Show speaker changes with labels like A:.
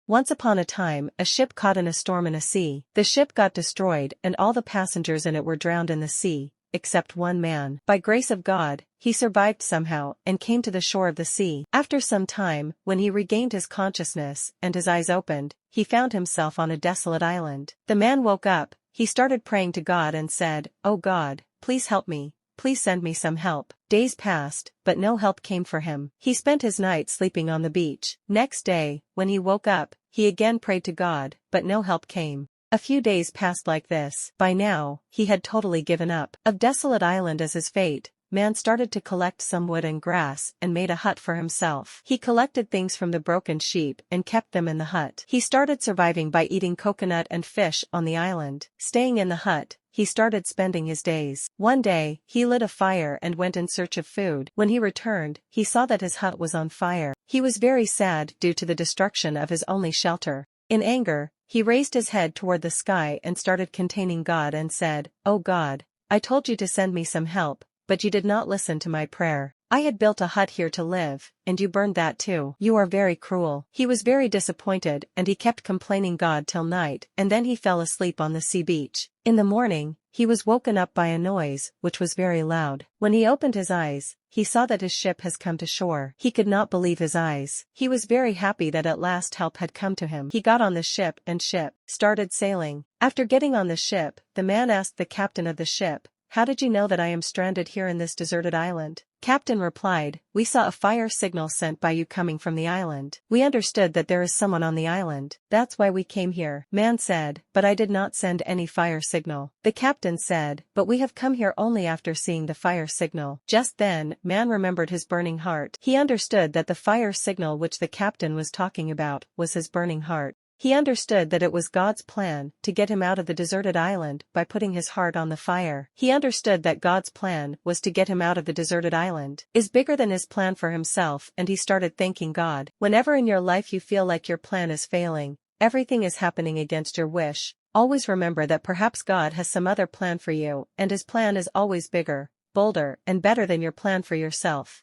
A: Once upon a time, a ship caught in a storm in a sea. The ship got destroyed and all the passengers in it were drowned in the sea, except one man. By grace of God, he survived somehow and came to the shore of the sea. After some time, when he regained his consciousness and his eyes opened, he found himself on a desolate island. The man woke up, he started praying to God and said, "Oh God, please help me. Please send me some help." Days passed, but no help came for him. He spent his night sleeping on the beach. Next day, when he woke up, he again prayed to God, but no help came. A few days passed like this. By now, he had totally given up. Of desolate island as his fate, man started to collect some wood and grass and made a hut for himself. He collected things from the broken sheep and kept them in the hut. He started surviving by eating coconut and fish on the island. Staying in the hut, he started spending his days. One day, he lit a fire and went in search of food. When he returned, he saw that his hut was on fire. He was very sad due to the destruction of his only shelter. In anger, he raised his head toward the sky and started containing God and said, "Oh God, I told you to send me some help, but you did not listen to my prayer. I had built a hut here to live, and you burned that too. You are very cruel." He was very disappointed and he kept complaining God till night, and then he fell asleep on the sea beach. In the morning, he was woken up by a noise, which was very loud. When he opened his eyes, he saw that his ship has come to shore. He could not believe his eyes. He was very happy that at last help had come to him. He got on the ship and started sailing. After getting on the ship, the man asked the captain of the ship, "How did you know that I am stranded here in this deserted island?" Captain replied, "We saw a fire signal sent by you coming from the island. We understood that there is someone on the island. That's why we came here." Man said, "But I did not send any fire signal." The captain said, "But we have come here only after seeing the fire signal." Just then, man remembered his burning heart. He understood that the fire signal which the captain was talking about was his burning heart. He understood that it was God's plan to get him out of the deserted island by putting his heart on the fire. He understood that God's plan was to get him out of the deserted island is bigger than his plan for himself, and he started thanking God. Whenever in your life you feel like your plan is failing, everything is happening against your wish, always remember that perhaps God has some other plan for you, and his plan is always bigger, bolder, and better than your plan for yourself.